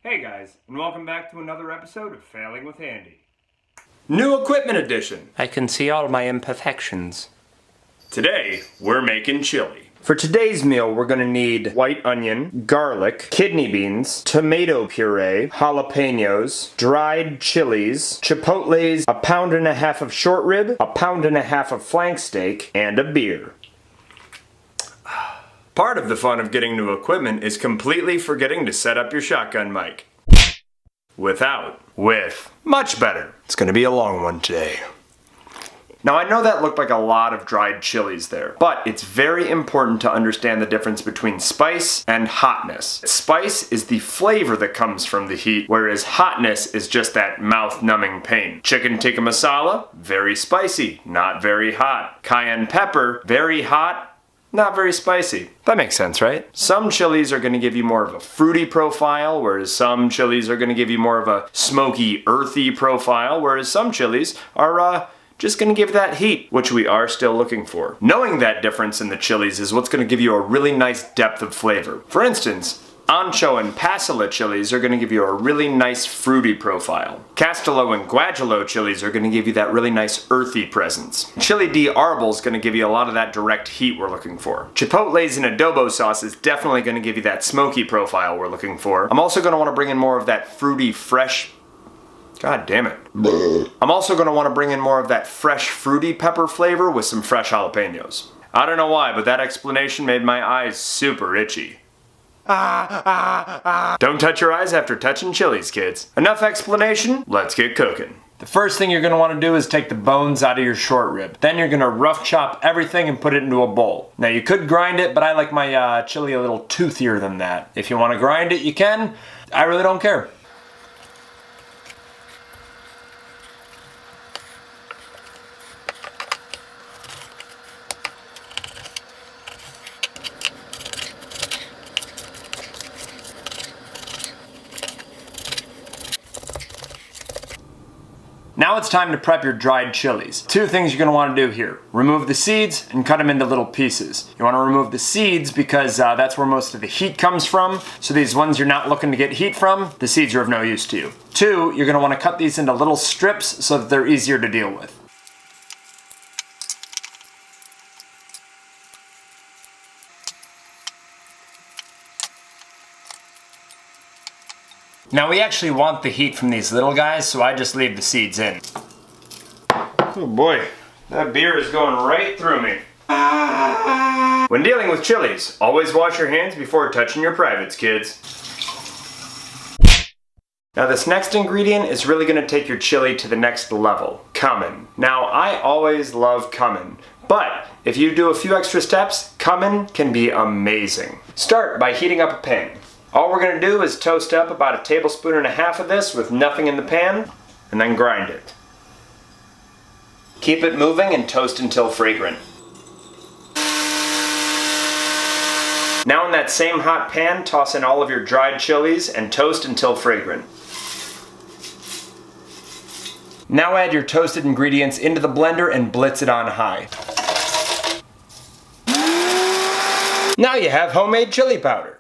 Hey guys, and welcome back to another episode of Failing with Andy. New Equipment Edition! I can see all my imperfections. Today, we're making chili. For today's meal, we're gonna need white onion, garlic, kidney beans, tomato puree, jalapenos, dried chilies, chipotles, 1.5 pounds of short rib, 1.5 pounds of flank steak, and a beer. Part of the fun of getting new equipment is completely forgetting to set up your shotgun mic. With. Much better. It's gonna be a long one today. Now I know that looked like a lot of dried chilies there, but it's very important to understand the difference between spice and hotness. Spice is the flavor that comes from the heat, whereas hotness is just that mouth-numbing pain. Chicken tikka masala, very spicy, not very hot. Cayenne pepper, very hot, not very spicy. That makes sense, right? Some chilies are gonna give you more of a fruity profile, whereas some chilies are gonna give you more of a smoky, earthy profile, whereas some chilies are just gonna give that heat, which we are still looking for. Knowing that difference in the chilies is what's gonna give you a really nice depth of flavor. For instance, ancho and pasilla chilies are going to give you a really nice fruity profile. Castillo and Guajillo chilies are going to give you that really nice earthy presence. Chili de Arbol is going to give you a lot of that direct heat we're looking for. Chipotles and adobo sauce is definitely going to give you that smoky profile we're looking for. I'm also going to want to bring in more of that fruity, fresh... God damn it. I'm also going to want to bring in more of that fresh, fruity pepper flavor with some fresh jalapenos. I don't know why, but that explanation made my eyes super itchy. Don't touch your eyes after touching chilies, kids. Enough explanation, let's get cooking. The first thing you're going to want to do is take the bones out of your short rib. Then you're going to rough chop everything and put it into a bowl. Now you could grind it, but I like my chili a little toothier than that. If you want to grind it, you can. I really don't care. Now it's time to prep your dried chilies. Two things you're going to want to do here. Remove the seeds and cut them into little pieces. You want to remove the seeds because that's where most of the heat comes from. So these ones you're not looking to get heat from, the seeds are of no use to you. Two, you're going to want to cut these into little strips so that they're easier to deal with. Now we actually want the heat from these little guys, so I just leave the seeds in. Oh boy, that beer is going right through me. When dealing with chilies, always wash your hands before touching your privates, kids. Now this next ingredient is really going to take your chili to the next level, cumin. Now I always love cumin, but if you do a few extra steps, cumin can be amazing. Start by heating up a pan. All we're going to do is toast up about 1.5 tablespoons of this with nothing in the pan, and then grind it. Keep it moving and toast until fragrant. Now in that same hot pan, toss in all of your dried chilies and toast until fragrant. Now add your toasted ingredients into the blender and blitz it on high. Now you have homemade chili powder.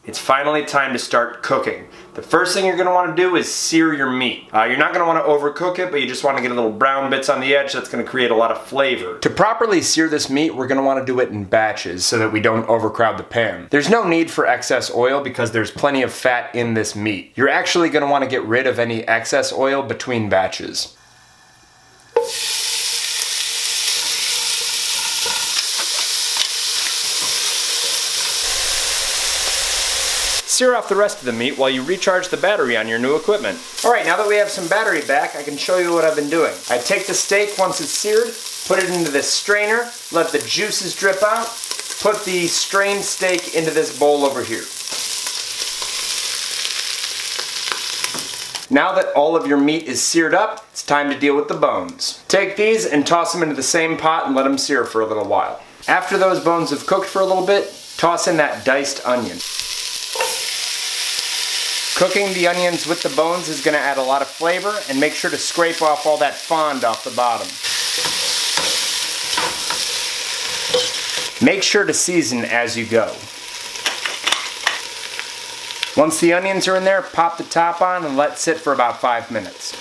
It's finally time to start cooking. The first thing you're going to want to do is sear your meat. You're not going to want to overcook it, but you just want to get a little brown bits on the edge. That's going to create a lot of flavor. To properly sear this meat, we're going to want to do it in batches so that we don't overcrowd the pan. There's no need for excess oil because there's plenty of fat in this meat. You're actually going to want to get rid of any excess oil between batches. Sear off the rest of the meat while you recharge the battery on your new equipment. Alright, now that we have some battery back, I can show you what I've been doing. I take the steak once it's seared, put it into this strainer, let the juices drip out, put the strained steak into this bowl over here. Now that all of your meat is seared up, it's time to deal with the bones. Take these and toss them into the same pot and let them sear for a little while. After those bones have cooked for a little bit, toss in that diced onion. Cooking the onions with the bones is going to add a lot of flavor, and make sure to scrape off all that fond off the bottom. Make sure to season as you go. Once the onions are in there, pop the top on and let sit for about 5 minutes.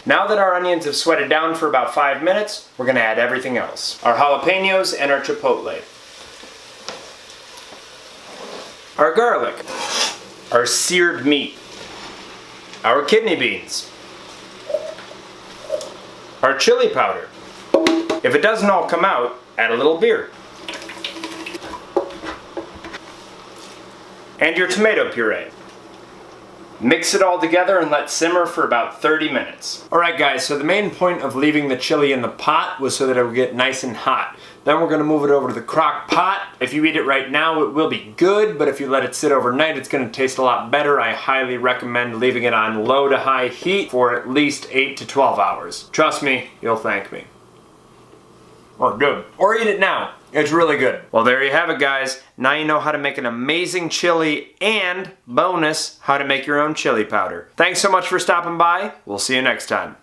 Now that our onions have sweated down for about 5 minutes, we're gonna add everything else. Our jalapenos and our chipotle. Our garlic. Our seared meat. Our kidney beans. Our chili powder. If it doesn't all come out, add a little beer. And your tomato puree. Mix it all together and let simmer for about 30 minutes. Alright guys, so the main point of leaving the chili in the pot was so that it would get nice and hot. Then we're going to move it over to the crock pot. If you eat it right now, it will be good, but if you let it sit overnight, it's going to taste a lot better. I highly recommend leaving it on low to high heat for at least 8 to 12 hours. Trust me, you'll thank me. Oh, good. Or eat it now. It's really good. Well, there you have it, guys. Now you know how to make an amazing chili and, bonus, how to make your own chili powder. Thanks so much for stopping by. We'll see you next time.